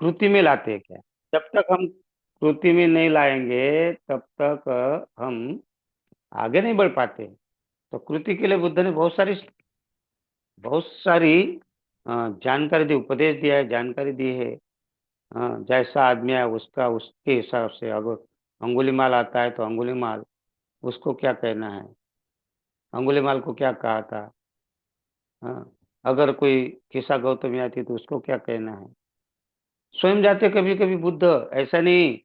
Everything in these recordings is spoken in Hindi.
कृति में लाते हैं क्या? जब तक हम कृति में नहीं लाएंगे तब तक हम आगे नहीं बढ़ पाते। तो कृति के लिए बुद्ध ने बहुत सारी जानकारी दी, उपदेश दिया है, जानकारी दी है। जैसा आदमी है उसका उसके हिसाब से, अगर अंगुलीमाल आता है तो अंगुलीमाल, उसको क्या कहना है, अंगुलीमाल को क्या कहा था। हाँ, अगर कोई किस्सा गौतमी आती तो उसको क्या कहना है। स्वयं जाते कभी कभी बुद्ध, ऐसा नहीं,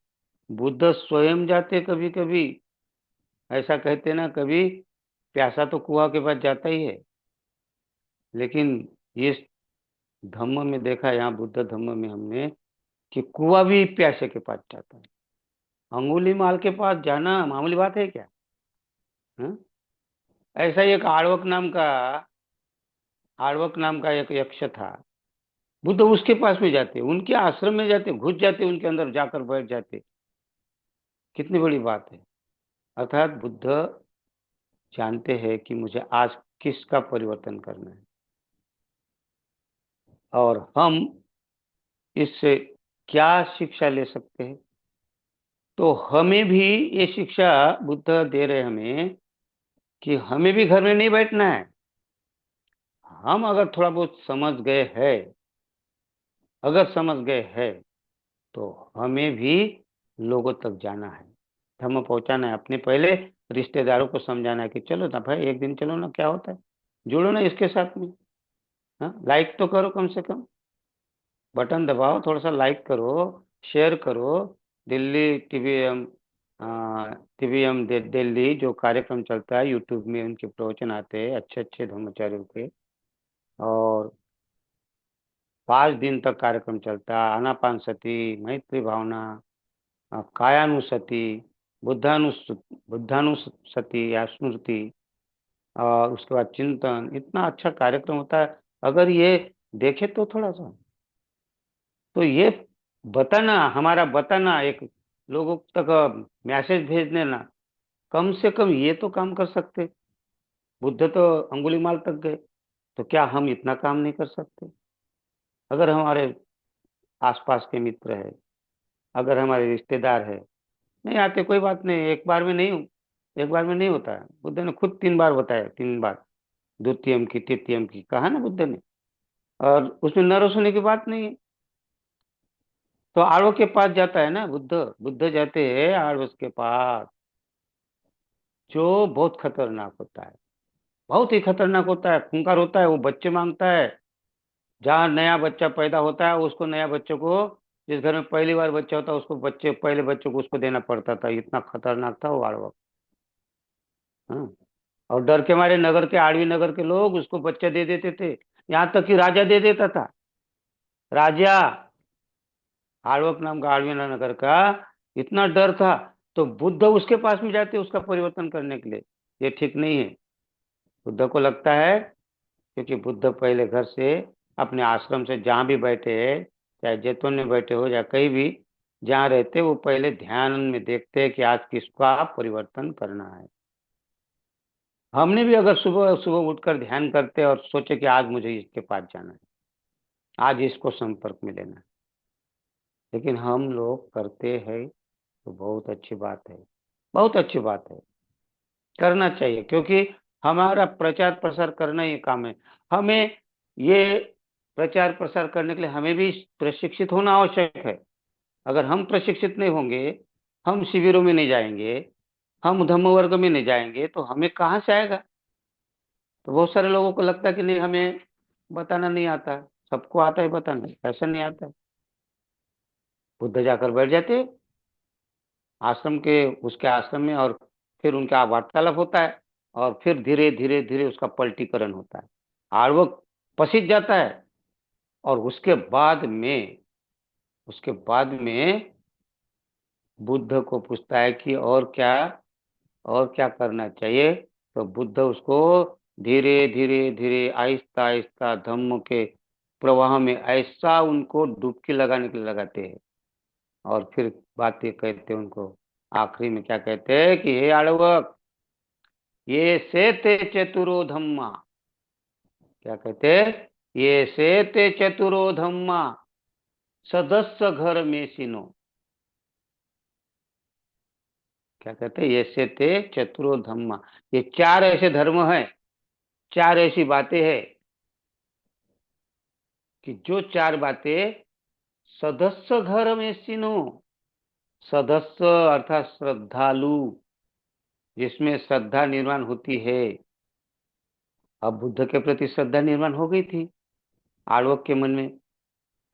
बुद्ध स्वयं जाते कभी कभी। ऐसा कहते ना, कभी प्यासा तो कुआं के पास जाता ही है। लेकिन ये धम्म में देखा, यहाँ बुद्ध धम्म में हमने, कि कुआं भी प्यासे के पास जाता है। अंगुली माल के पास जाना मामूली बात है क्या? हाँ? ऐसा ही एक आर्वक नाम का एक यक्ष था। बुद्ध उसके पास में जाते, उनके आश्रम में जाते, घुस जाते, उनके अंदर जाकर बैठ जाते। कितनी बड़ी बात है। अर्थात बुद्ध जानते हैं कि मुझे आज किसका परिवर्तन करना है, और हम इससे क्या शिक्षा ले सकते हैं। तो हमें भी ये शिक्षा बुद्ध दे रहे हैं हमें, कि हमें भी घर में नहीं बैठना है। हम अगर थोड़ा बहुत समझ गए हैं, अगर समझ गए हैं, तो हमें भी लोगों तक जाना है, धर्म पहुंचाना है। अपने पहले रिश्तेदारों को समझाना है कि चलो ना भाई, एक दिन चलो ना, क्या होता है, जुड़ो ना इसके साथ में। हाँ, लाइक तो करो, कम से कम बटन दबाओ, थोड़ा सा लाइक करो, शेयर करो। दिल्ली टीवीएम, टीवीएम दिल्ली जो कार्यक्रम चलता है यूट्यूब में, उनके प्रवचन आते हैं अच्छे अच्छे धर्माचार्यों के। और 5 दिन तक कार्यक्रम चलता है। आनापानसति, मैत्री भावना, कायानुसति, बुद्धानुसति या स्मृति, और उसके बाद चिंतन, इतना अच्छा कार्यक्रम होता है। अगर ये देखे तो थोड़ा सा, तो ये बताना, हमारा बताना, एक लोगों तक मैसेज भेज देना, कम से कम ये तो काम कर सकते। बुद्ध तो अंगुलीमाल तक गए, तो क्या हम इतना काम नहीं कर सकते? अगर हमारे आसपास के मित्र है, अगर हमारे रिश्तेदार है, नहीं आते कोई बात नहीं, एक बार में नहीं होता है। बुद्ध ने खुद 3 बार बताया, 3 बार, द्वितीयम की तृतीयम की कहा ना बुद्ध ने। और उसमें नाराज होने की बात नहीं है। तो आड़व के पास जाता है ना बुद्ध, बुद्ध जाते हैं आड़व के पास, जो बहुत खतरनाक होता है, बहुत ही खतरनाक होता है, खूंखार होता है। वो बच्चे मांगता है। जहाँ नया बच्चा पैदा होता है, उसको, नया बच्चे को, जिस घर में पहली बार बच्चा होता है उसको, बच्चे पहले बच्चे को उसको देना पड़ता था। इतना खतरनाक था वो आड़वक। हाँ। और डर के मारे नगर के, आड़वी नगर के लोग उसको बच्चा दे देते थे। यहाँ तक कि राजा दे देता था, राजा, आड़वक नाम का आड़वी नगर का। इतना डर था। तो बुद्ध उसके पास में जाते उसका परिवर्तन करने के लिए। ये ठीक नहीं है। बुद्ध को लगता है, क्योंकि बुद्ध पहले घर से, अपने आश्रम से जहाँ भी बैठे हैं, चाहे जैतून में बैठे हो या कहीं भी जहाँ रहते, वो पहले ध्यान में देखते हैं कि आज किसका परिवर्तन करना है। हमने भी अगर सुबह सुबह उठकर ध्यान करते और सोचे कि आज मुझे इसके पास जाना है, आज इसको संपर्क में लेना है, लेकिन हम लोग करते हैं, तो बहुत अच्छी बात है, बहुत अच्छी बात है। करना चाहिए, क्योंकि हमारा प्रचार प्रसार करना ही काम है। हमें ये प्रचार प्रसार करने के लिए हमें भी प्रशिक्षित होना आवश्यक है। अगर हम प्रशिक्षित नहीं होंगे, हम शिविरों में नहीं जाएंगे, हम धम्म वर्ग में नहीं जाएंगे, तो हमें कहाँ से आएगा? तो बहुत सारे लोगों को लगता है कि नहीं, हमें बताना नहीं आता। सबको आता है बताना, ऐसा नहीं आता है। बुद्ध जाकर बैठ जाते आश्रम के, उसके आश्रम में, और फिर उनका वार्तालाप होता है। और फिर धीरे धीरे धीरे उसका पलटीकरण होता है। आर्वक पसीज जाता है। और उसके बाद में बुद्ध को पूछता है कि और क्या करना चाहिए। तो बुद्ध उसको धीरे धीरे धीरे, आहिस्ता आहिस्ता धम्म के प्रवाह में ऐसा उनको डुबकी लगाने के लिए लगाते हैं। और फिर बातें कहते हैं उनको। आखिरी में क्या कहते हैं कि हे आड़वक, ये से ते चतुरो धम्मा, क्या कहते हैं, ये से ते चतुरो धम्मा, सदस्य घर में सिनो। क्या कहते हैं, ऐसे थे चतुरो धम्मा। ये चार ऐसे धर्म है, चार ऐसी बातें हैं कि जो चार बातें सदस्य घर में सिनो। सदस्य अर्थात श्रद्धालु, जिसमें श्रद्धा निर्माण होती है। अब बुद्ध के प्रति श्रद्धा निर्माण हो गई थी आळवक के मन में।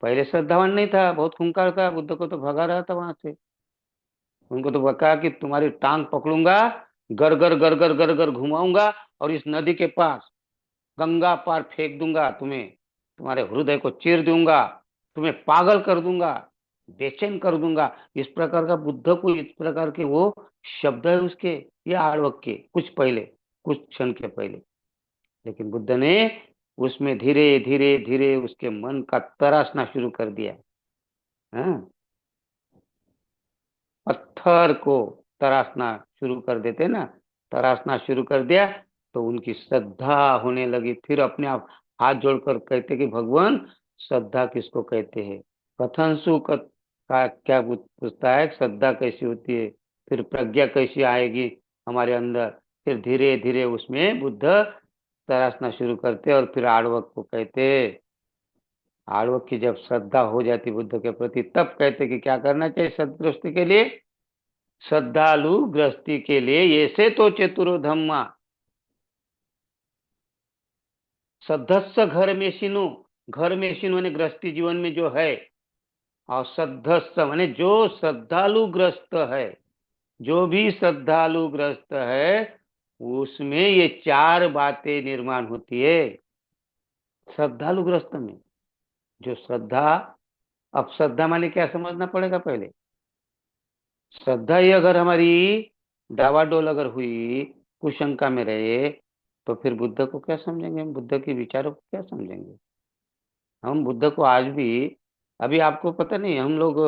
पहले श्रद्धावान नहीं था, बहुत खूंखार था, बुद्ध को तो भगा रहा था वहां से। उनको तो बका कि तुम्हारी टांग पकड़ूंगा, गर गर गर गर गर घुमाऊंगा, और इस नदी के पास गंगा पार फेंक दूंगा तुम्हें, तुम्हारे हृदय को चीर दूंगा, तुम्हें पागल कर दूंगा, बेचैन कर दूंगा। इस प्रकार का बुद्ध को, इस प्रकार के वो शब्द है उसके, ये आळवक के कुछ पहले, कुछ क्षण के पहले। लेकिन बुद्ध ने उसमें धीरे धीरे धीरे उसके मन का तराशना शुरू कर दिया। हाँ, पत्थर को तराशना शुरू कर देते ना, तराशना शुरू कर दिया, तो उनकी श्रद्धा होने लगी। फिर अपने आप हाथ जोड़कर कहते कि भगवान, श्रद्धा किसको कहते हैं? कथनसु का क्या पूछता है, श्रद्धा कैसी होती है, फिर प्रज्ञा कैसी आएगी हमारे अंदर। फिर धीरे धीरे उसमें बुद्ध तराशना शुरू करते और फिर आळवक को कहते। आळवक की जब श्रद्धा हो जाती बुद्ध के प्रति, तब कहते कि क्या करना चाहिए सदगृहस्थी के लिए, श्रद्धालु गृहस्थी के लिए ऐसे तो चतुरो धम्मा। सदस्य घर में सिनो, घर में सिनो ने गृहस्थी जीवन में जो है, और सदस्य माने जो श्रद्धालु ग्रस्त है, जो भी श्रद्धालु ग्रस्त है, उसमें ये चार बातें निर्माण होती है। श्रद्धालु ग्रस्त में जो श्रद्धा, अब श्रद्धा माने क्या समझना पड़ेगा पहले। श्रद्धा ही अगर हमारी डावाडोल अगर हुई, कुशंका में रहे, तो फिर बुद्ध को क्या समझेंगे, हम बुद्ध के विचारों को क्या समझेंगे? हम बुद्ध को आज भी, अभी आपको पता नहीं, हम लोग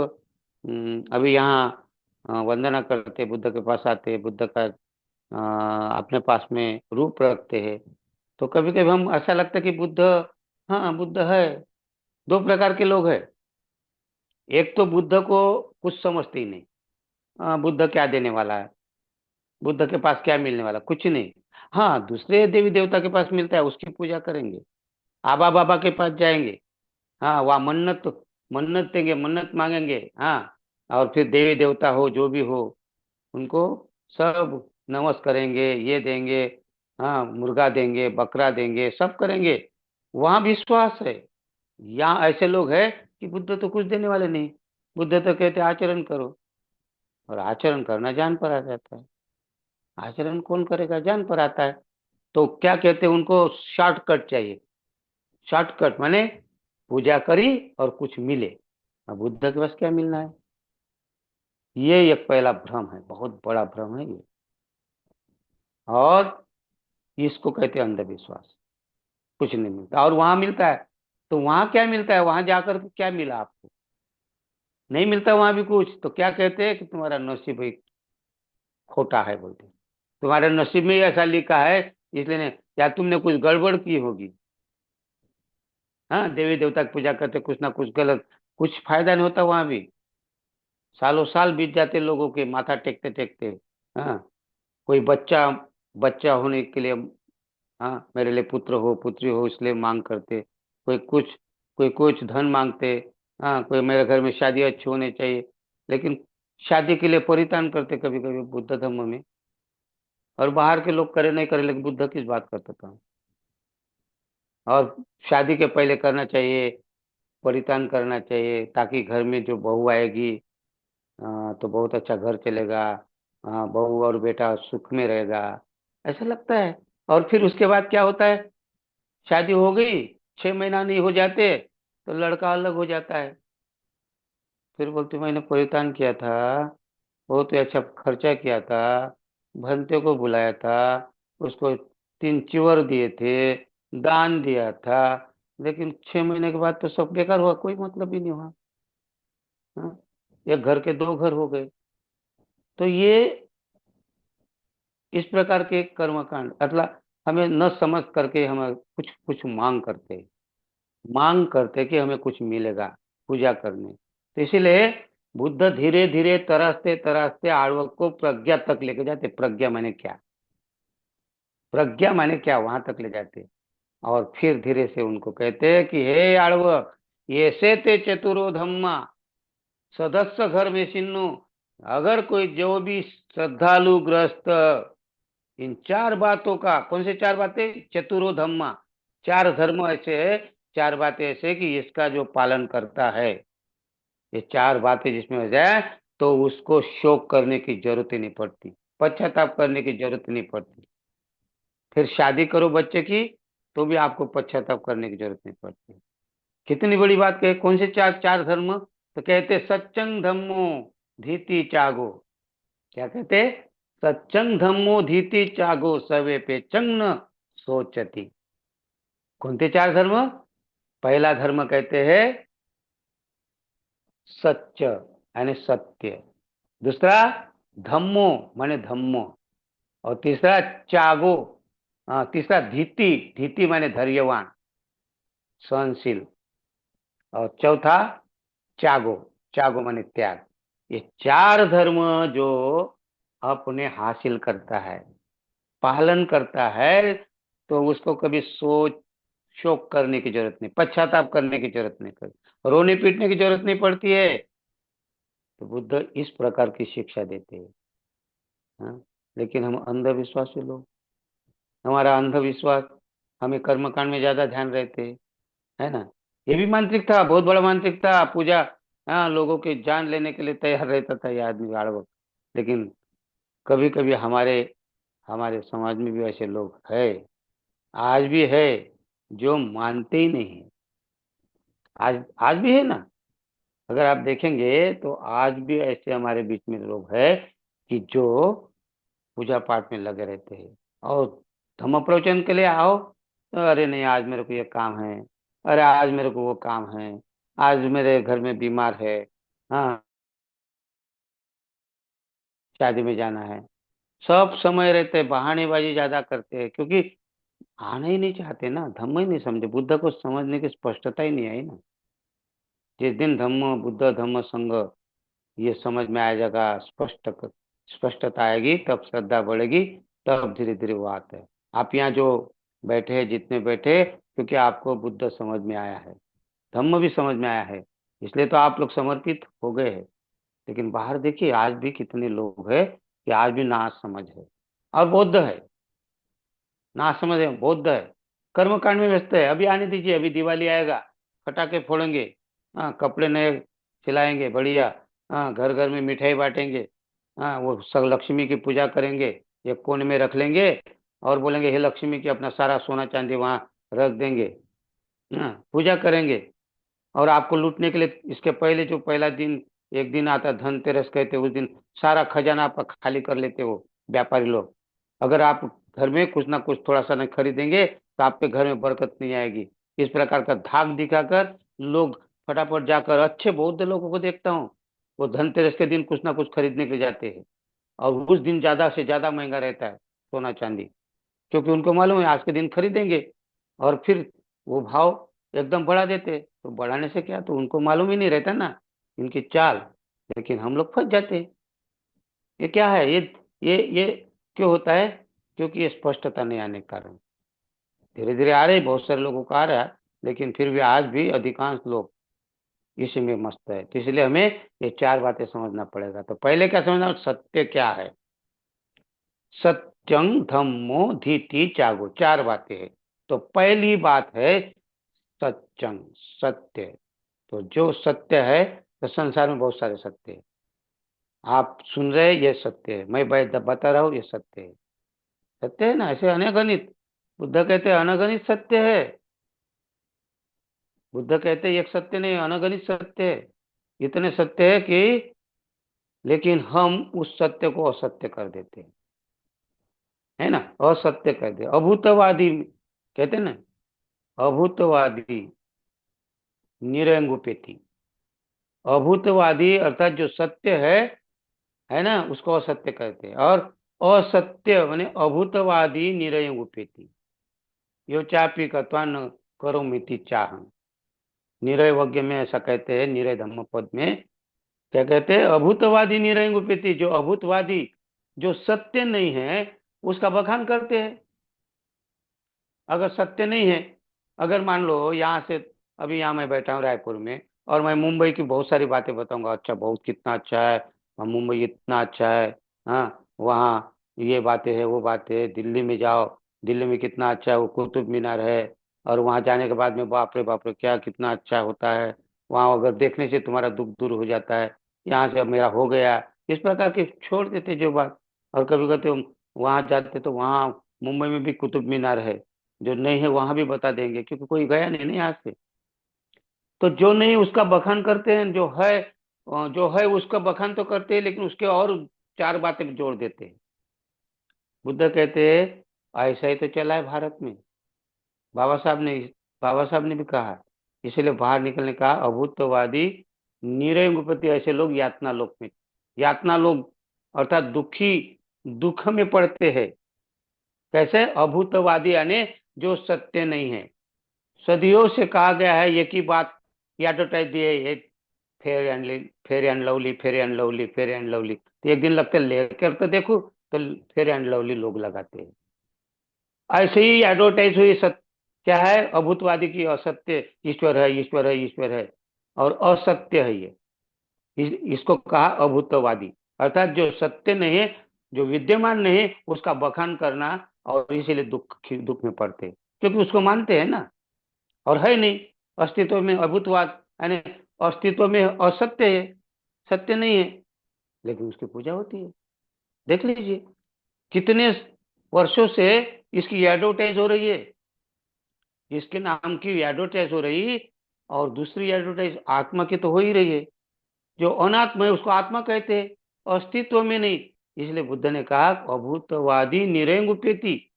अभी यहाँ वंदना करते, बुद्ध के पास आते, बुद्ध का अपने पास में रूप रखते हैं, तो कभी कभी हम ऐसा लगता है कि बुद्ध, हाँ बुद्ध है। दो प्रकार के लोग हैं। एक तो बुद्ध को कुछ समझते ही नहीं, बुद्ध क्या देने वाला है, बुद्ध के पास क्या मिलने वाला, कुछ नहीं। हाँ, दूसरे देवी देवता के पास मिलता है, उसकी पूजा करेंगे, आबा बाबा के पास जाएंगे, हाँ वहाँ मन्नत, मन्नत देंगे, मन्नत मांगेंगे, हाँ। और फिर देवी देवता हो जो भी हो, उनको सब नमस करेंगे, ये देंगे, हाँ मुर्गा देंगे, बकरा देंगे, सब करेंगे। वहाँ विश्वास है। यहाँ ऐसे लोग हैं कि बुद्ध तो कुछ देने वाले नहीं, बुद्ध तो कहते आचरण करो, और आचरण करना जान पर आ जाता है। आचरण कौन करेगा, जान पर आता है। तो क्या कहते हैं, उनको शॉर्टकट चाहिए। शॉर्टकट माने पूजा करी और कुछ मिले। अब बुद्ध के पास क्या मिलना है? ये एक पहला भ्रम है, बहुत बड़ा भ्रम है ये। और इसको कहते हैं अंधविश्वास। कुछ नहीं मिलता, और वहां मिलता है। तो वहां क्या मिलता है, वहां जाकर के क्या मिला आपको? नहीं मिलता वहां भी कुछ, तो क्या कहते हैं कि तुम्हारा नसीब ही खोटा है, बोलते हैं। तुम्हारे नसीब में ही ऐसा लिखा है, इसलिए नहीं, या तुमने कुछ गड़बड़ की होगी। हाँ, देवी देवता की पूजा करते, कुछ ना कुछ गलत, कुछ फायदा नहीं होता वहां भी। सालों साल बीत जाते लोगों के माथा टेकते टेकते। हाँ, कोई बच्चा, बच्चा होने के लिए, हाँ मेरे लिए पुत्र हो, पुत्री हो, इसलिए मांग करते। कोई कुछ, कोई कुछ धन मांगते। हाँ, कोई मेरे घर में शादी अच्छी होनी चाहिए, लेकिन शादी के लिए परितान करते कभी कभी बुद्ध धर्म में। और बाहर के लोग करे नहीं करे, लेकिन बुद्ध किस बात करता था। और शादी के पहले करना चाहिए, परितान करना चाहिए, ताकि घर में जो बहू आएगी, तो बहुत अच्छा घर चलेगा, बहू और बेटा सुख में रहेगा, ऐसा लगता है। और फिर उसके बाद क्या होता है, शादी हो गई, 6 महीना नहीं हो जाते तो लड़का अलग हो जाता है। फिर बोलते मैंने परितान किया था, बहुत ही अच्छा खर्चा किया था, भंते को बुलाया था, उसको 3 चिवर दिए थे, दान दिया था, लेकिन 6 महीने के बाद तो सब बेकार हुआ, कोई मतलब ही नहीं हुआ। हाँ? एक घर के दो घर हो गए। तो ये इस प्रकार के कर्मकांड, मतलब हमें न समझ करके हम कुछ कुछ मांग करते, मांग करते कि हमें कुछ मिलेगा। पूजा करने। तो इसीलिए बुद्ध धीरे धीरे तरसते तरसते आळवक को प्रज्ञा तक लेके जाते। प्रज्ञा माने क्या, प्रज्ञा माने क्या, वहां तक ले जाते। और फिर धीरे से उनको कहते हैं कि हे आळवक, ये से ते चतुरो धम्मा सदस्य घर में सिन्नु। अगर कोई जो भी श्रद्धालु ग्रस्त इन चार बातों का, कौन से चार बातें, चतुरो धम्मा, चार धर्म ऐसे है, चार बातें ऐसे कि इसका जो पालन करता है, ये चार बातें जिसमें हो जाए तो उसको शोक करने की जरूरत ही नहीं पड़ती, पश्चाताप करने की जरूरत नहीं पड़ती। फिर शादी करो बच्चे की तो भी आपको पश्चाताप करने की जरूरत नहीं पड़ती। कितनी बड़ी बात कहे, कौन से चार चार धर्म, तो कहते सच्चंग धम्मो धीति चागो। क्या कहते, सच्चंग धम्मो धीति चागो सवे पे चंग न सोचती। कौन से चार धर्म, पहला धर्म कहते हैं सच्च यानी सत्य, दूसरा धम्मो माने धम्मो, और तीसरा चागो, तीसरा धीति, धीति माने धैर्यवान सहनशील, और चौथा चागो, चागो माने त्याग। ये चार धर्म जो अपने हासिल करता है, पालन करता है, तो उसको कभी सोच शोक करने की जरूरत नहीं, पश्चाताप करने की जरूरत नहीं पड़ती, रोने पीटने की जरूरत नहीं पड़ती है। तो बुद्ध इस प्रकार की शिक्षा देते हैं। हाँ? लेकिन हम अंधविश्वासी लोग, हमारा अंधविश्वास, हमें कर्मकांड में ज्यादा ध्यान रहते हैं, है ना। ये भी मांत्रिक था, बहुत बड़ा मांत्रिक था, पूजा, हाँ, लोगों की जान लेने के लिए तैयार रहता था ये आदमी आड़वक। लेकिन कभी कभी हमारे हमारे समाज में भी ऐसे लोग है, आज भी है, जो मानते ही नहीं है। आज आज भी है ना, अगर आप देखेंगे तो आज भी ऐसे हमारे बीच में लोग हैं कि जो पूजा पाठ में लगे रहते हैं, और धम्म प्रवचन के लिए आओ तो अरे नहीं आज मेरे को ये काम है, अरे आज मेरे को वो काम है, आज मेरे घर में बीमार है, हाँ, शादी में जाना है। सब समय रहते हैं, बहानेबाजी ज्यादा करते हैं, क्योंकि आना ही नहीं चाहते ना, धम्म ही नहीं समझे, बुद्ध को समझने की स्पष्टता ही नहीं आई ना। जिस दिन धम्म बुद्ध धम्म संघ ये समझ में आ जाएगा, स्पष्टता आएगी, तब श्रद्धा बढ़ेगी, तब धीरे धीरे वो आता है। आप यहाँ जो बैठे हैं, जितने बैठे, क्योंकि आपको बुद्ध समझ में आया है, धम्म भी समझ में आया है, इसलिए तो आप लोग समर्पित हो गए हैं। लेकिन बाहर देखिए आज भी कितने लोग हैं कि आज भी ना समझ है, और बौद्ध है, ना समझ है, बौद्ध है, कर्मकांड में व्यस्त है। अभी आने दीजिए, अभी दिवाली आएगा, पटाखे फोड़ेंगे, हाँ, कपड़े नए सिलाएंगे बढ़िया, हाँ, घर घर में मिठाई बांटेंगे, हाँ, वो सब लक्ष्मी की पूजा करेंगे, एक कोने में रख लेंगे, और बोलेंगे हे लक्ष्मी की, अपना सारा सोना चांदी वहां रख देंगे, हाँ, पूजा करेंगे। और आपको लूटने के लिए इसके पहले जो पहला दिन, एक दिन आता धनतेरस कहते, उस दिन सारा खजाना आपका खाली कर लेते वो व्यापारी लोग। अगर आप घर में कुछ ना कुछ थोड़ा सा नहीं खरीदेंगे तो आपके घर में बरकत नहीं आएगी। इस प्रकार का धाक दिखाकर लोग फटाफट जाकर, अच्छे बौद्ध लोगों को देखता हूँ, वो धनतेरस के दिन कुछ ना कुछ खरीदने के लिए जाते हैं, और उस दिन ज्यादा से ज्यादा महंगा रहता है सोना चांदी, क्योंकि उनको मालूम है आज के दिन खरीदेंगे, और फिर वो भाव एकदम बढ़ा देते। तो बढ़ाने से क्या, तो उनको मालूम ही नहीं रहता ना इनकी चाल। लेकिन हम लोग फंस जाते हैं। ये क्या है, ये क्यों होता है, क्योंकि ये स्पष्टता नहीं आने के कारण। धीरे धीरे आ रही, बहुत सारे लोगों को आ रहा है, लेकिन फिर भी आज भी अधिकांश लोग इसी में मस्त है। तो इसलिए हमें ये चार बातें समझना पड़ेगा। तो पहले क्या समझना, सत्य क्या है, सत्यं धम्मो धीति चागो, चार बातें हैं। तो पहली बात है सत्यं, सत्य। तो जो सत्य है, तो संसार में बहुत सारे सत्य है, आप सुन रहे हैं ये सत्य है, मैं बता रहा हूँ ये सत्य है। सत्य है ना, ऐसे अनगणित, बुद्ध कहते हैं अनगणित सत्य है। बुद्ध कहते हैं एक सत्य नहीं, अनगणित सत्य है। इतने सत्य है कि, लेकिन हम उस सत्य को असत्य कर देते हैं, है ना, असत्य कर दे, अभूतवादी कहते हैं ना, अभूतवादी निरंगुपेति। अभूतवादी अर्थात जो सत्य है ना, उसको असत्य कहते हैं। और असत्य माने अभूतवादी निरंगुपेति, यो चापी कत्वा न करो मिति चाह, निरय वज्ञ में ऐसा कहते हैं, निरय धम्म पद में क्या कहते हैं, अभूतवादी निरय गुप्यति, जो अभूतवादी, जो सत्य नहीं है उसका बखान करते हैं। अगर सत्य नहीं है, अगर मान लो यहाँ से, अभी यहाँ मैं बैठा हूँ रायपुर में, और मैं मुंबई की बहुत सारी बातें बताऊंगा, अच्छा बहुत कितना अच्छा है, मुंबई इतना अच्छा है, हाँ वहाँ ये बातें है वो बातें है, दिल्ली में जाओ, दिल्ली में कितना अच्छा है, वो कुतुब मीनार है, और वहाँ जाने के बाद में बाप रे क्या कितना अच्छा होता है, वहाँ अगर देखने से तुम्हारा दुख दूर हो जाता है, यहाँ से अब मेरा हो गया, इस प्रकार के छोड़ देते जो बात। और कभी कहते वहाँ जाते तो वहाँ मुंबई में भी कुतुब मीनार है, जो नहीं है वहां भी बता देंगे, क्योंकि कोई गया नहीं ना यहाँ से। तो जो नहीं उसका बखान करते हैं, जो है उसका बखान तो करते हैं, लेकिन उसके और चार बातें जोड़ देते हैं। बुद्ध कहते हैं ऐसा ही तो चला है भारत में। बाबा साहब ने बाबा साहब ने भी कहा, इसलिए बाहर निकलने का, अभूतवादी निरय उपपत्ति, ऐसे लोग यातना लोक में, यातना लोग अर्थात दुखी, दुख में पड़ते हैं। कैसे? अभूतवादी यानी जो सत्य नहीं है। सदियों से कहा गया है एक ही बात, ये एडवर्टाइज दिए, ये fair and lovely, fair and lovely, fair and lovely, तो एक दिन लगता है लेकर तो देखो, तो फेयर एंड लवली लोग लगाते हैं। ऐसे ही एडवर्टाइज हुई क्या है, अभूतवादी की असत्य, ईश्वर है ईश्वर है ईश्वर है, और असत्य है ये। इसको कहा अभूतवादी, अर्थात जो सत्य नहीं है, जो विद्यमान नहीं है उसका बखान करना, और इसीलिए दुख में पड़ते हैं, क्योंकि उसको मानते हैं ना, और है नहीं, अस्तित्व में अभूतवाद, यानी अस्तित्व में असत्य है, सत्य नहीं है, लेकिन उसकी पूजा होती है। देख लीजिए कितने वर्षों से इसकी एडवर्टाइज हो रही है, इसके नाम की एडवर्टाइज हो रही, और दूसरी एडवर्टाइज आत्मा की तो हो ही रही है। जो अनात्मा है उसको आत्मा कहते हैं, अस्तित्व में नहीं। इसलिए बुद्ध ने कहा अभूतवादी निरंग उपेति,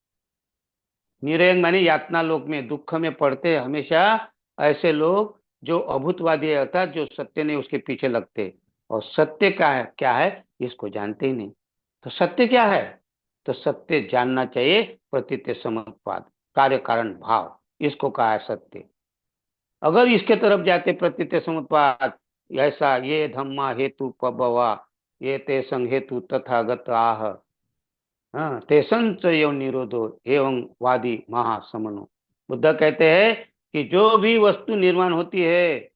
निरंग माने यातना लोक में दुख में पड़ते हैं हमेशा ऐसे लोग, जो अभूतवादी है, अर्थात जो सत्य नहीं उसके पीछे लगते, और सत्य क्या है इसको जानते ही नहीं। तो सत्य क्या है? तो सत्य जानना चाहिए, प्रतीत्य समुत्पाद, कार्य कारण भाव, इसको कहा है सत्य। अगर इसके तरफ जाते प्रतीत्य समुत्पाद, ऐसा ये धम्मा हेतु पबवा, ये ते संग हेतु तथागत आह, हाँ तेसन च एवं निरोधो एवं वादी महासमनो। बुद्ध कहते हैं कि जो भी वस्तु निर्माण होती है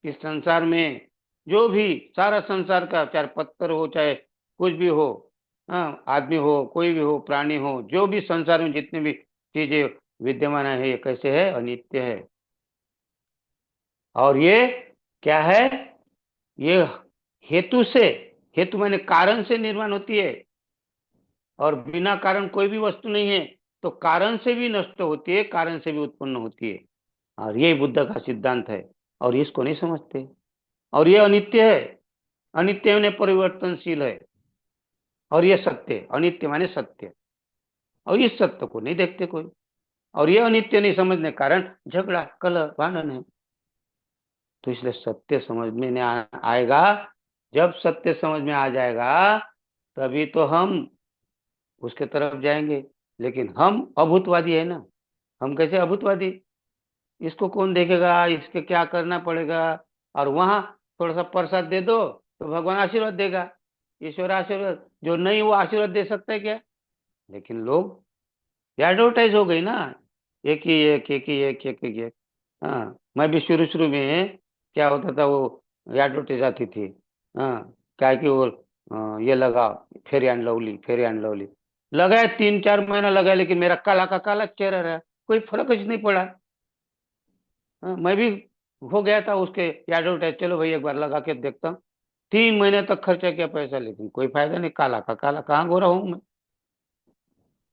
इस संसार में, जो भी सारा संसार का, चाहे पत्थर हो चाहे कुछ भी हो, हाँ आदमी हो कोई भी हो प्राणी हो, जो भी संसार में जितनी भी चीजें विद्यमान है, ये कैसे है? अनित्य है। और ये क्या है? ये हेतु से, हेतु माने कारण से निर्माण होती है, और बिना कारण कोई भी वस्तु नहीं है, तो कारण से भी नष्ट होती है, कारण से भी उत्पन्न होती है। और ये बुद्ध का सिद्धांत है, और इसको नहीं समझते। और ये अनित्य है, अनित्य माने परिवर्तनशील है, और ये सत्य, अनित्य माने सत्य, और इस सत्य को नहीं देखते कोई, और ये अनित्य नहीं समझने के कारण झगड़ा कलह भांडन है। तो इसलिए सत्य समझ में नहीं आएगा। जब सत्य समझ में आ जाएगा तभी तो हम उसके तरफ जाएंगे। लेकिन हम अभूतवादी है ना, हम कैसे अभूतवादी, इसको कौन देखेगा, इसके क्या करना पड़ेगा, और वहां थोड़ा सा प्रसाद दे दो तो भगवान आशीर्वाद देगा, ईश्वर आशीर्वाद, जो नहीं वो आशीर्वाद दे सकता है क्या? लेकिन लोग, एडवर्टाइज हो गई ना, एक ही एक, एक ही एक, एक ही एक। हाँ मैं भी शुरू शुरू में क्या होता था, वो एडवर्टाइज आती थी, हाँ क्या कि वो ये लगा, fair and lovely, fair and lovely, लगाया 3-4 महीना लगाया, लेकिन मेरा काला का काला चेहरा रहा, कोई फर्क ही नहीं पड़ा। हाँ, मैं भी हो गया था उसके एडवर्टाइज, चलो भाई एक बार लगा के देखता हूँ, 3 महीने तक खर्चा किया पैसा, लेकिन कोई फायदा नहीं, काला का काला, कहाँ गोरा हूँ मैं।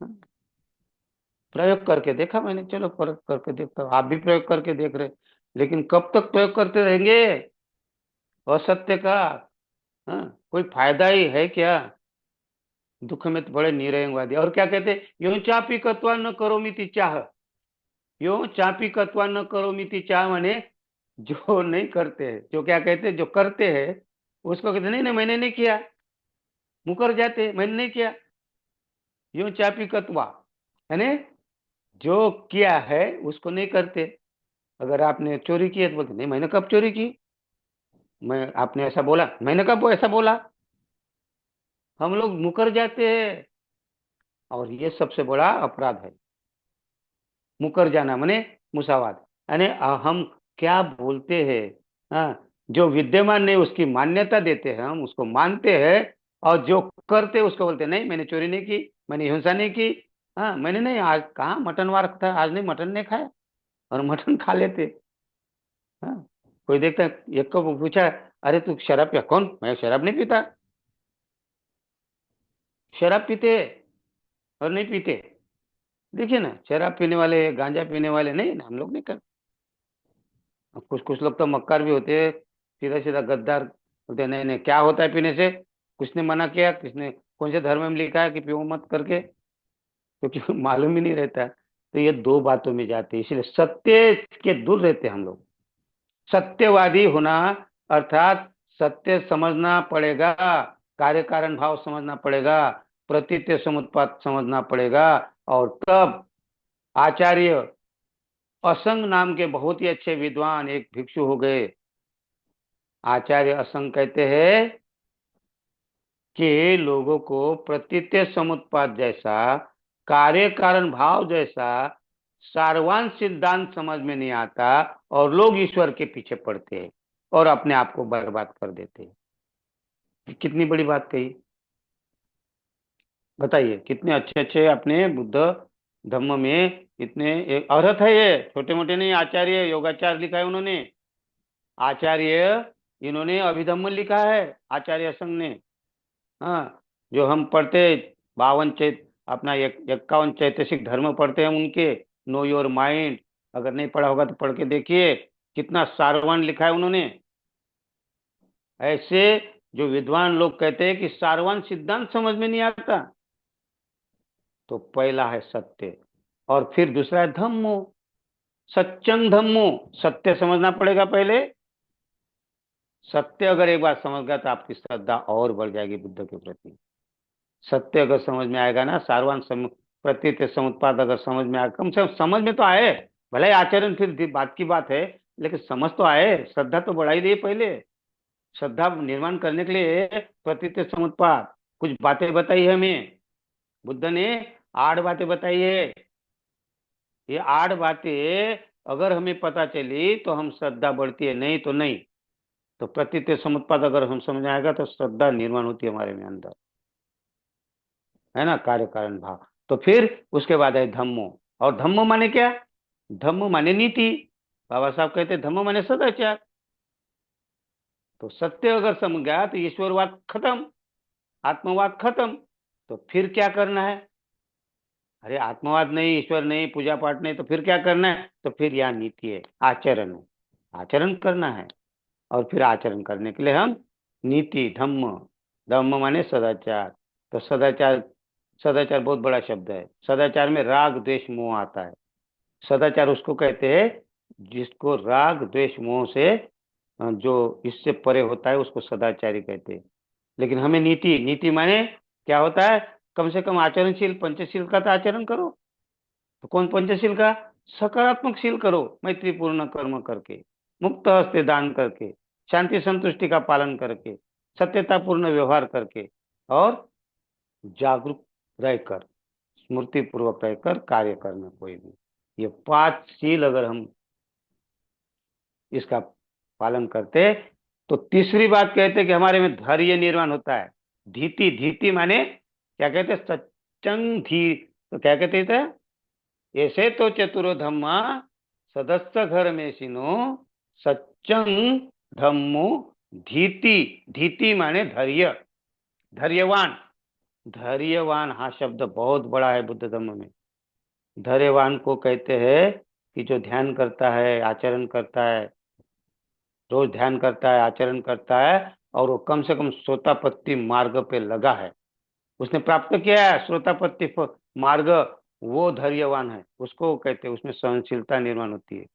हाँ, प्रयोग करके देखा मैंने, चलो प्रयोग करके देखता हूँ, आप भी प्रयोग करके देख रहे, लेकिन कब तक प्रयोग करते रहेंगे असत्य का? हाँ कोई फायदा ही है क्या? दुख में तो बड़े निरंगवादी, और क्या कहते, यो चापी कत्वा न करो मिति चाह, यो चापी कत्वा न करो मिति चाह, माने जो नहीं करते हैं, जो क्या कहते हैं, जो करते हैं उसको कहते नहीं नहीं मैंने नहीं किया, मुकर जाते मैंने नहीं किया। यो चापी कत्वा यानी जो किया है उसको नहीं करते, अगर आपने चोरी की है तो बोलते नहीं, मैंने कब चोरी की, मैं आपने ऐसा बोला, मैंने कब वो ऐसा बोला। हम लोग मुकर जाते हैं, और ये सबसे बड़ा अपराध है, मुकर जाना माने मुसावात। यानी हम क्या बोलते हैं, हाँ, जो विद्यमान नहीं उसकी मान्यता देते हैं, हम उसको मानते हैं, और जो करते उसको बोलते हैं, नहीं मैंने चोरी नहीं की, मैंने हिंसा नहीं की, हाँ मैंने नहीं, आज कहाँ मटन वार था, आज नहीं मटन नहीं खाया, और मटन खा लेते। हाँ, कोई देखता है, एक को पूछा, अरे तू शराब पिया, कौन, मैं शराब नहीं पीता। शराब पीते और नहीं पीते, देखिए ना, शराब पीने वाले गांजा पीने वाले नहीं ना, हम लोग नहीं करते। अब कुछ कुछ लोग तो मक्कार भी होते हैं, सीधा सीधा गद्दार बोलते हैं, नहीं नहीं क्या होता है पीने से, किसने मना किया, किसने कौन से धर्म में लिखा है कि पियो मत करके, क्योंकि मालूम ही नहीं रहता। तो ये दो बातों में जाते हैं, इसलिए सत्य के दूर रहते हैं हम लोग। सत्यवादी होना अर्थात सत्य समझना पड़ेगा, कार्य कारण भाव समझना पड़ेगा, प्रतीत्य समुत्पाद समझना पड़ेगा। और तब आचार्य असंग नाम के बहुत ही अच्छे विद्वान एक भिक्षु हो गए, आचार्य असंग कहते हैं कि लोगों को प्रतीत्य समुत्पाद जैसा, कार्य कारण भाव जैसा सारवान सिद्धांत समझ में नहीं आता, और लोग ईश्वर के पीछे पड़ते हैं और अपने आप को बर्बाद कर देते हैं। कितनी बड़ी बात कही, बताइए, कितने अच्छे अच्छे अपने बुद्ध धम्म में इतने एक अर्थ है, ये छोटे मोटे नहीं, आचार्य योगाचार लिखा है उन्होंने, आचार्य इन्होंने अभिधम्म लिखा है, आचार्य संघ ने। हाँ, जो हम पढ़ते, 52 अपना 51 चैतसिक धर्म पढ़ते हैं उनके, नो योर माइंड, अगर नहीं पढ़ा होगा तो पढ़ के देखिए, कितना सारवान लिखा है उन्होंने। ऐसे जो विद्वान लोग कहते हैं कि सारवान सिद्धांत समझ में नहीं आता, तो पहला है सत्य, और फिर दूसरा है धम्मो, सच्चंग धम्मो, सत्य समझना पड़ेगा पहले। सत्य अगर एक बार समझ गया तो आपकी श्रद्धा और बढ़ जाएगी बुद्ध के प्रति। सत्य अगर समझ में आएगा ना, प्रतीत समुत्पाद अगर समझ में आएगा, कम से कम समझ में तो आए, भले ही आचरण फिर बात की बात है, लेकिन समझ तो आए, श्रद्धा तो बढ़ाई दी पहले। श्रद्धा निर्माण करने के लिए प्रतीत समुत्पाद कुछ बातें बताई है हमें, बुद्ध ने 8 बातें बताई है। ये 8 बातें अगर हमें पता चली तो हम श्रद्धा बढ़ती है, नहीं तो नहीं। तो प्रतीत समुत्पाद अगर हम समझ में आएगा तो श्रद्धा निर्माण होती है हमारे में अंदर, है ना, कार्य कारण भाव। तो फिर उसके बाद है धम्मो, और धम्मो माने क्या, धम्म माने नीति, बाबा साहब कहते हैं धम्म माने सदाचार। तो सत्य अगर समझ गया तो ईश्वरवाद खत्म, आत्मवाद खत्म। तो फिर क्या करना है, अरे आत्मवाद नहीं, ईश्वर नहीं, पूजा पाठ नहीं, तो फिर क्या करना है, तो फिर यहाँ नीति है, आचरण है, आचरण करना है। और फिर आचरण करने के लिए हम नीति, धम्म, धम्म माने सदाचार। तो सदाचार, सदाचार बहुत बड़ा शब्द है, सदाचार में राग द्वेष मोह आता है। सदाचार उसको कहते हैं जिसको राग द्वेष मोह से जो इससे परे होता है उसको सदाचारी कहते हैं। लेकिन हमें नीति, नीति माने क्या होता है, कम से कम आचरणशील पंचशील का तो आचरण करो। तो कौन पंचशील का, सकारात्मक शील करो, मैत्रीपूर्ण कर्म करके, मुक्त हस्ते दान करके, शांति संतुष्टि का पालन करके, सत्यतापूर्ण व्यवहार करके, और जागरूक रहकर, स्मृति पूर्वक रहकर कार्य करना कोई भी। ये 5 शील अगर हम इसका पालन करते, तो तीसरी बात कहते कि हमारे में धैर्य निर्माण होता है। धीति, धीति माने क्या कहते, सच्चंग धी, तो क्या कहते थे, ऐसे तो चतुरो धम्मा सदस्य घर में सिनो, सच्चंग धम्मो धीति, धीति माने धैर्य, धैर्यवान। धैर्यवान हा शब्द बहुत बड़ा है बुद्ध धर्म में। धैर्यवान को कहते हैं कि जो ध्यान करता है, आचरण करता है, रोज ध्यान करता है, आचरण करता है, और वो कम से कम श्रोतापत्ति मार्ग पे लगा है, उसने प्राप्त किया है श्रोतापत्ति मार्ग, वो धैर्यवान है, उसको कहते हैं। उसमें सहनशीलता निर्माण होती है,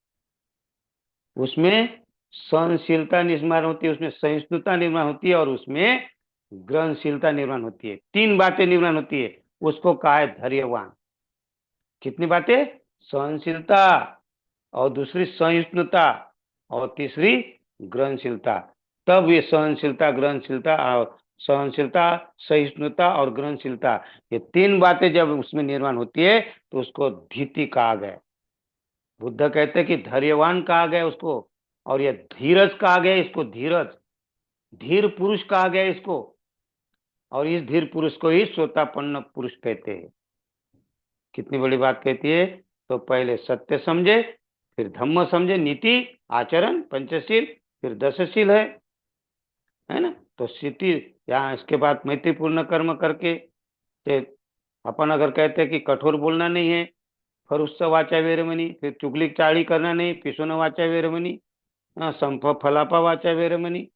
उसमें सहनशीलता निर्माण होती है, उसमें सहिष्णुता निर्माण होती है, और उसमें ग्रहणशीलता निर्माण होती है। 3 बातें निर्माण होती है, उसको कहा है धैर्यवान। कितनी बातें, सहनशीलता, और दूसरी सहिष्णुता, और तीसरी ग्रहणशीलता। तब ये सहनशीलता, सहिष्णुता और ग्रहणशीलता, ये तीन बातें जब उसमें निर्माण होती है तो उसको धीति कहा गया। बुद्ध कहते हैं कि धैर्यवान कहा गया उसको, और ये धीरज कहा गया इसको, धीरज, धीर पुरुष कहा गया इसको। और इस धीर पुरुष को ही श्रोतापन्न पुरुष कहते हैं। कितनी बड़ी बात कहती है। तो पहले सत्य समझे, फिर धम्म समझे, नीति, आचरण, पंचशील, फिर दशशील है ना। तो स्थिति, यहाँ इसके बाद मैत्रीपूर्ण कर्म करके, ते अपन अगर कहते हैं कि कठोर बोलना नहीं है, फिर उससे वाचा वेरमणि, फिर चुगली चाड़ी करना नहीं, पिसुन वाचा वेरमणि, संप फलापा वाचा वेरमणि,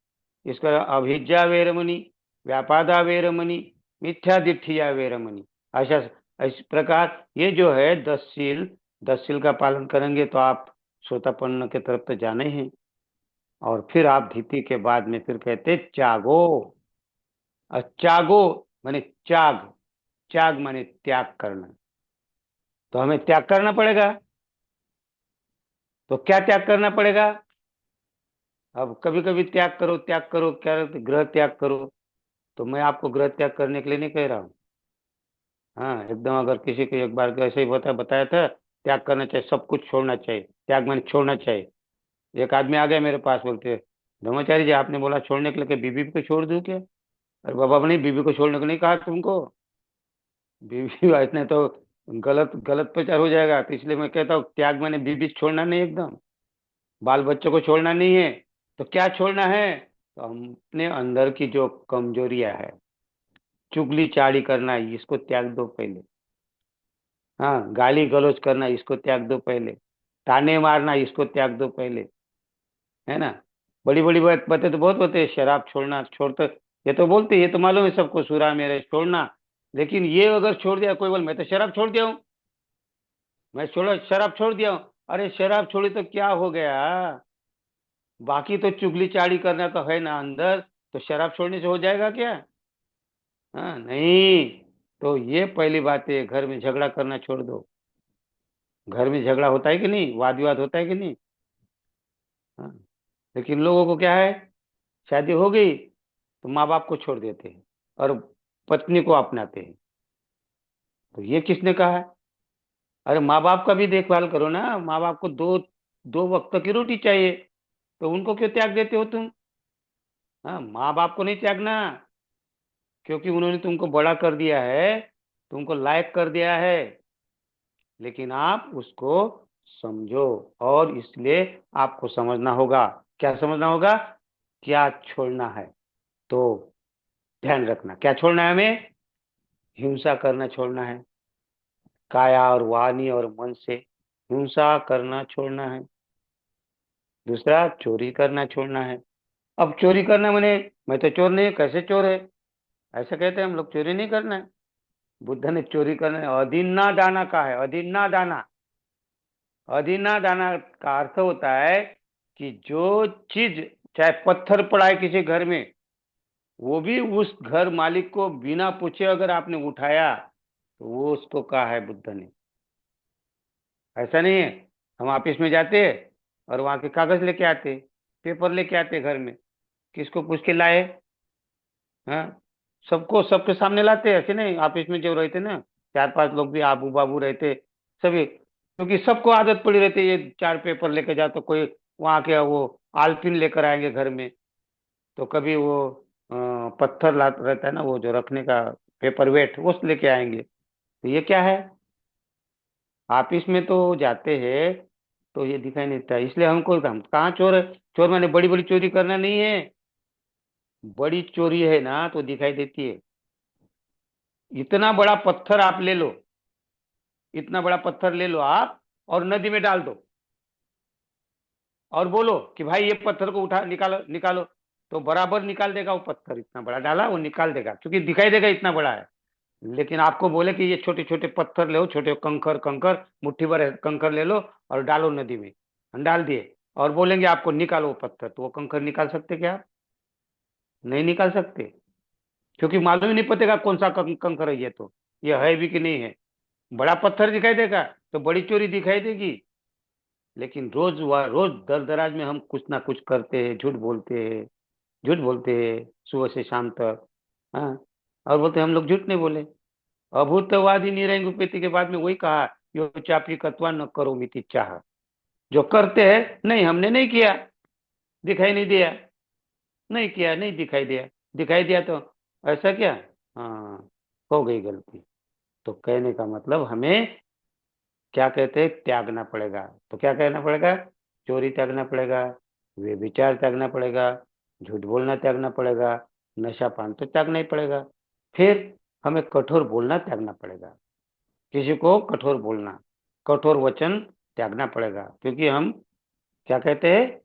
इसका अभिज्ञा वेरमणि, व्यापादा वेरमणि, मिथ्या दिठिया वेरमणि। ऐसा, इस प्रकार ये जो है 10 शील, 10 शील का पालन करेंगे तो आप श्रोतापन्न की तरफ तो जाने हैं। और फिर आप धीति के बाद में फिर कहते त्यागो। और त्यागो माने त्याग, त्याग माने त्याग करना। तो हमें त्याग करना पड़ेगा। तो क्या त्याग करना पड़ेगा। अब कभी कभी त्याग करो, त्याग करो, क्या ग्रह त्याग करो। तो मैं आपको ग्रह त्याग करने के लिए नहीं कह रहा हूँ। हाँ, एकदम अगर किसी को एक बार ऐसे ही बताया था, त्याग करना चाहिए, सब कुछ छोड़ना चाहिए, त्याग मैंने छोड़ना चाहिए। एक आदमी आ गया मेरे पास, बोलते ब्रह्मचारी जी आपने बोला छोड़ने के लिए, कि बीबी को छोड़ दूं क्या। अरे बाबा, नहीं, बीबी को छोड़ने को नहीं कहा तुमको। बीबी इसने तो गलत गलत प्रचार हो जाएगा, तो इसलिए मैं कहता हूँ त्याग मैंने बीबी छोड़ना नहीं, एकदम बाल बच्चों को छोड़ना नहीं है। तो क्या छोड़ना है। तो हम अपने अंदर की जो कमजोरियां है, चुगली चाड़ी करना, इसको त्याग दो पहले। हाँ, गाली गलौज करना, इसको त्याग दो पहले। ताने मारना, इसको त्याग दो पहले, है ना। बड़ी बड़ी बातें तो बहुत होते हैं, शराब छोड़ना, छोड़ते, ये तो बोलते, ये तो मालूम है सबको, सुरा मेरे छोड़ना। लेकिन ये अगर छोड़ दिया, कोई बोल मैं तो शराब छोड़ दिया हूँ, मैं छोड़ा शराब छोड़ दिया हूँ। अरे शराब छोड़ी तो क्या हो गया। बाकी तो चुगली चाड़ी करना तो है ना अंदर। तो शराब छोड़ने से हो जाएगा क्या। हाँ, नहीं। तो ये पहली बात है, घर में झगड़ा करना छोड़ दो। घर में झगड़ा होता है कि नहीं, वाद विवाद होता है कि नहीं। हाँ। लेकिन लोगों को क्या है, शादी हो गई तो माँ बाप को छोड़ देते हैं और पत्नी को अपनाते हैं। तो ये किसने कहा है। अरे माँ बाप का भी देखभाल करो ना, माँ बाप को दो दो वक्त की रोटी चाहिए, तो उनको क्यों त्याग देते हो तुम। हाँ, माँ बाप को नहीं त्यागना, क्योंकि उन्होंने तुमको बड़ा कर दिया है, तुमको लायक कर दिया है। लेकिन आप उसको समझो, और इसलिए आपको समझना होगा। क्या समझना होगा, क्या छोड़ना है। तो ध्यान रखना, क्या छोड़ना है हमें। हिंसा करना छोड़ना है, काया और वाणी और मन से हिंसा करना छोड़ना है। दूसरा, चोरी करना छोड़ना है। अब चोरी करना मैंने, मैं तो चोर नहीं, कैसे चोर है, ऐसा कहते हैं हम लोग, चोरी नहीं करना है। बुद्ध ने चोरी करना है, अधीना दाना का है, अधीना दाना। अधीना दाना का अर्थ होता है कि जो चीज, चाहे पत्थर पड़ा है किसी घर में, वो भी उस घर मालिक को बिना पूछे अगर आपने उठाया, तो वो उसको कहा है बुद्ध ने। ऐसा नहीं है, हम ऑफिस में जाते और वहां के कागज लेके आते, पेपर लेके आते घर में, किसको पूछ के लाए। हाँ, सबको सबके सामने लाते, ऐसे नहीं। ऑफिस में जो रहते ना, 4-5 लोग भी आबू बाबू रहते सभी, क्योंकि सबको आदत पड़ी रहती है, ये 4 पेपर लेके जाओ, तो कोई वहां के वो आलपिन लेकर आएंगे घर में, तो कभी वो पत्थर ला रहता है ना, वो जो रखने का पेपर वेट, वो लेके आएंगे। तो ये क्या है, ऑफिस में तो जाते हैं तो ये दिखाई नहीं देता, इसलिए हम कहाँ चोर है। चोर मैंने बड़ी बड़ी चोरी करना नहीं है, बड़ी चोरी है ना तो दिखाई देती है। इतना बड़ा पत्थर आप ले लो, इतना बड़ा पत्थर ले लो आप, और नदी में डाल दो, और बोलो कि भाई ये पत्थर को उठा, निकालो निकालो, तो बराबर निकाल देगा वो पत्थर, इतना बड़ा डाला वो निकाल देगा, क्योंकि दिखाई देगा इतना बड़ा है। लेकिन आपको बोले कि ये छोटे छोटे पत्थर ले, छोटे कंकर कंकर, मुट्ठी भर कंकर ले लो और डालो नदी में, डाल दिए, और बोलेंगे आपको निकालो वो पत्थर, तो वो कंकर निकाल सकते क्या आप। नहीं निकाल सकते, क्योंकि मालूम ही नहीं पड़ेगा कौन सा कंकर है, ये तो ये है भी कि नहीं है। बड़ा पत्थर दिखाई देगा तो बड़ी चोरी दिखाई देगी। लेकिन रोज रोज दर दराज में हम कुछ ना कुछ करते हैं, झूठ बोलते हैं, झूठ बोलते हैं सुबह से शाम तक। हाँ, और बोलते हैं, हम लोग झूठ नहीं बोले। अभूतवादी निरंकुपति के बाद में वही कहा, यो चापी कत्वा न करो मिति चाह। जो करते हैं, नहीं हमने नहीं किया, दिखाई नहीं दिया, नहीं किया, नहीं दिखाई दिया, दिखाई दिया तो ऐसा क्या, हाँ, हो गई गलती। तो कहने का मतलब हमें क्या कहते हैं, त्यागना पड़ेगा। तो क्या कहना पड़ेगा, चोरी त्यागना पड़ेगा, व्यभिचार त्यागना पड़ेगा, झूठ बोलना त्यागना पड़ेगा, नशा पान तो त्यागना ही पड़ेगा। फिर हमें कठोर बोलना त्यागना पड़ेगा, किसी को कठोर बोलना, कठोर वचन त्यागना पड़ेगा। क्योंकि हम क्या कहते हैं,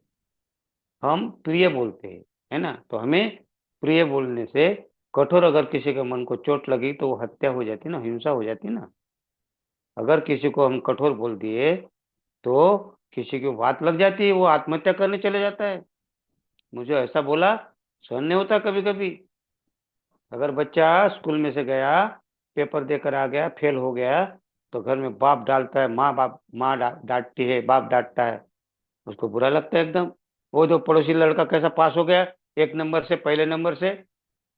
हम प्रिय बोलते हैं, है ना। तो हमें प्रिय बोलने से, कठोर अगर किसी के मन को चोट लगी तो वो हत्या हो जाती ना, हिंसा हो जाती ना। अगर किसी को हम कठोर बोल दिए तो किसी की बात लग जाती है, वो आत्महत्या करने चले जाता है। मुझे ऐसा बोला, सहन नहीं होता कभी कभी। अगर बच्चा स्कूल में से गया, पेपर देकर आ गया, फेल हो गया, तो घर में बाप डालता है, माँ डांटती है, बाप डांटता है, उसको बुरा लगता है एकदम। वो जो पड़ोसी लड़का कैसा पास हो गया, एक नंबर से, पहले नंबर से,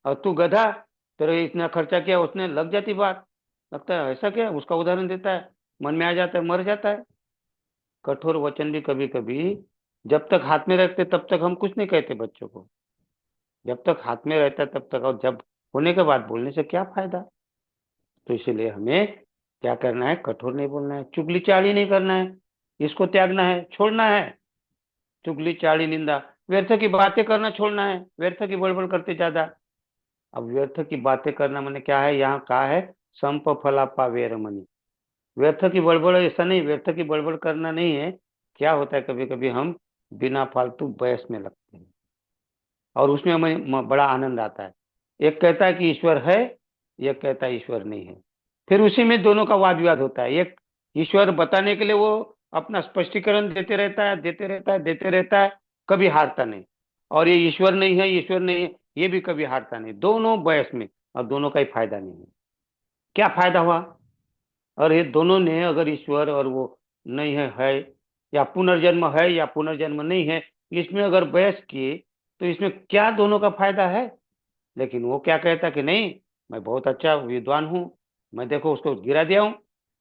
और तू गधा, तेरे इतना खर्चा किया, उसने लग जाती बात। लगता है ऐसा क्या, उसका उदाहरण देता है, मन में आ जाता है, मर जाता है। कठोर वचन भी कभी कभी, जब तक हाथ में रखते तब तक हम कुछ नहीं कहते बच्चों को, जब तक हाथ में रहता है तब तक, और जब होने के बाद बोलने से क्या फायदा। तो इसीलिए हमें क्या करना है, कठोर नहीं बोलना है, चुगली चाली नहीं करना है, इसको त्यागना है, छोड़ना है। चुगली चाली निंदा, व्यर्थ की बातें करना छोड़ना है, व्यर्थ की बड़बड़ करते ज्यादा। अब व्यर्थ की बातें करना मैंने क्या है, यहाँ कहा है, संप फलापा वेरमणि। व्यर्थ की बड़बड़ ऐसा नहीं, व्यर्थ की बड़बड़ करना नहीं है। क्या होता है, कभी कभी हम बिना फालतू बहस में लगते हैं, और उसमें हमें बड़ा आनंद आता है। एक कहता है कि ईश्वर है, एक कहता है ईश्वर नहीं है। फिर उसी में दोनों का वाद विवाद होता है। एक ईश्वर बताने के लिए वो अपना स्पष्टीकरण देते रहता है, देते रहता है, देते रहता है, कभी हारता नहीं। और ये ईश्वर नहीं है, ईश्वर नहीं है, ये भी कभी हारता नहीं, दोनों बहस में, और दोनों का ही फायदा नहीं है। क्या फायदा हुआ। और ये दोनों ने अगर ईश्वर और वो नहीं है, या पुनर्जन्म है या पुनर्जन्म नहीं है, इसमें अगर बहस किए, तो इसमें क्या दोनों का फायदा है। लेकिन वो क्या कहता कि नहीं, मैं बहुत अच्छा विद्वान हूँ, मैं देखो उसको गिरा दिया हूँ,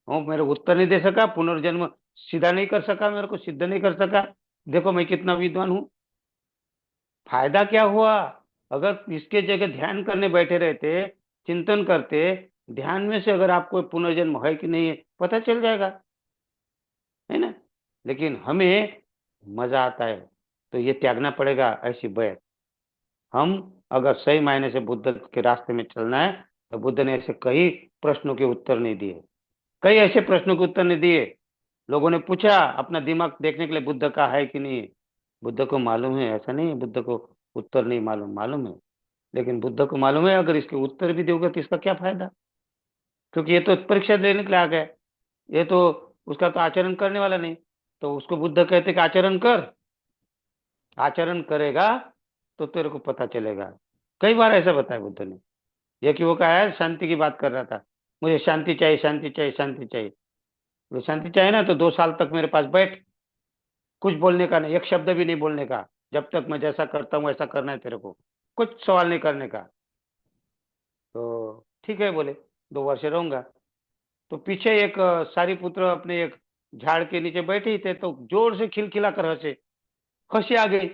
वो मेरे को उत्तर नहीं दे सका, पुनर्जन्म सीधा नहीं कर सका, मेरे को सिद्ध नहीं कर सका, देखो मैं कितना विद्वान हूँ। फायदा क्या हुआ। अगर इसके जगह ध्यान करने बैठे रहते, चिंतन करते, ध्यान में से अगर आपको पुनर्जन्म है कि नहीं है पता चल जाएगा, है ना। लेकिन हमें मजा आता है, तो ये त्यागना पड़ेगा ऐसी बैर। हम अगर सही मायने से बुद्ध के रास्ते में चलना है, तो बुद्ध ने ऐसे कई प्रश्नों के उत्तर नहीं दिए, कई ऐसे प्रश्नों के उत्तर नहीं दिए। लोगों ने पूछा अपना दिमाग देखने के लिए, बुद्ध का है कि नहीं है। बुद्ध को मालूम है, ऐसा नहीं है बुद्ध को उत्तर नहीं मालूम, मालूम है। लेकिन बुद्ध को मालूम है, अगर इसके उत्तर भी दोगे तो इसका क्या फायदा। क्योंकि ये तो परीक्षा देने के लिए आ गया, ये तो उसका तो आचरण करने वाला नहीं। तो उसको बुद्ध कहते कि आचरण कर, आचरण करेगा तो तेरे को पता चलेगा। कई बार ऐसा बताया बुद्ध ने। ये कि वो कहा है, शांति की बात कर रहा था, मुझे शांति चाहिए, शांति चाहिए, शांति चाहिए। वो शांति चाहिए ना, तो 2 साल तक मेरे पास बैठ, कुछ बोलने का नहीं, एक शब्द भी नहीं बोलने का, जब तक मैं जैसा करता हूँ ऐसा करना है तेरे को, कुछ सवाल नहीं करने का। तो ठीक है बोले, 2 वर्ष रहूंगा। तो पीछे एक सारीपुत्र अपने एक झाड़ के नीचे बैठे ही थे, तो जोर से खिलखिला कर हंसे, हंसी आ गई।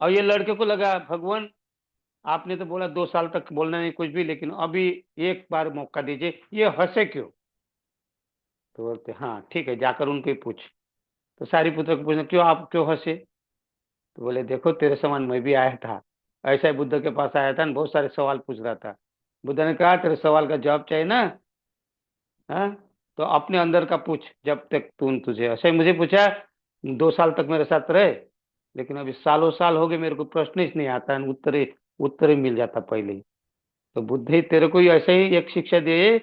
और ये लड़के को लगा, भगवान आपने तो बोला 2 साल तक बोलना नहीं कुछ भी, लेकिन अभी एक बार मौका दीजिए, ये हंसे क्यों। तो बोलते हाँ ठीक है, जाकर उनको ही पूछ। तो सारीपुत्र को पूछना, क्यों आप क्यों हंसे। तो बोले देखो तेरे समान मैं भी आया था, ऐसा ही बुद्ध के पास आया था, बहुत सारे सवाल पूछ रहा था। बुद्ध ने कहा तेरे सवाल का जवाब चाहिए ना, हाँ, तो अपने अंदर का पूछ, जब तक तुझे ऐसे ही मुझे पूछा, 2 साल तक मेरे साथ रहे, लेकिन अभी सालों साल हो गए, मेरे को प्रश्न ही नहीं आता है, उत्तर ही मिल जाता पहले ही। तो बुद्ध ही तेरे को ही ऐसे ही एक शिक्षा दे,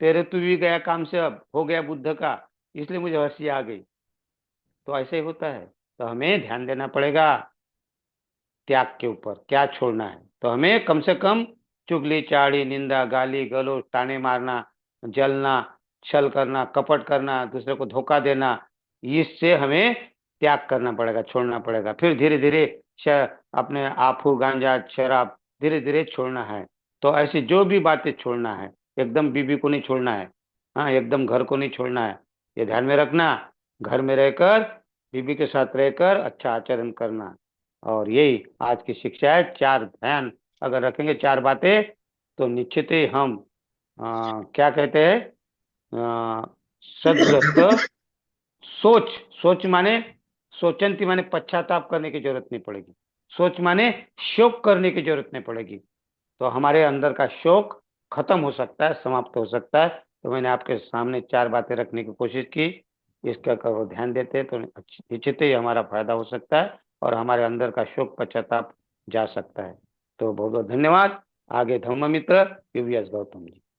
तेरे तू भी गया काम से, अब हो गया बुद्ध का, इसलिए मुझे हंसी आ गई। तो ऐसे ही होता है। तो हमें ध्यान देना पड़ेगा त्याग के ऊपर, क्या छोड़ना है। तो हमें कम से कम चुगली चाड़ी निंदा गाली गलौज ताने मारना, जलना, छल करना, कपट करना, दूसरे को धोखा देना, इससे हमें त्याग करना पड़ेगा, छोड़ना पड़ेगा। फिर धीरे धीरे अपने आफू गांजा शराब धीरे धीरे छोड़ना है। तो ऐसी जो भी बातें छोड़ना है, एकदम बीबी को नहीं छोड़ना है, हाँ एकदम घर को नहीं छोड़ना है, ये ध्यान में रखना। घर में रहकर बीबी के साथ रहकर अच्छा आचरण करना। और यही आज की शिक्षा है। चार ध्यान अगर रखेंगे, चार बातें, तो निश्चित ही हम क्या कहते हैं, सदग्रस्त सोच। सोच माने सोचंती माने पश्चाताप करने की जरूरत नहीं पड़ेगी। सोच माने शोक करने की जरूरत नहीं पड़ेगी। तो हमारे अंदर का शोक खत्म हो सकता है, समाप्त हो सकता है। तो मैंने आपके सामने चार बातें रखने की कोशिश की। इसका अगर वो ध्यान देते हैं तो निश्चित ही हमारा फायदा हो सकता है और हमारे अंदर का शोक पश्चाताप जा सकता है। तो बहुत बहुत धन्यवाद। आगे धर्म मित्र यूवीएस गौतम जी।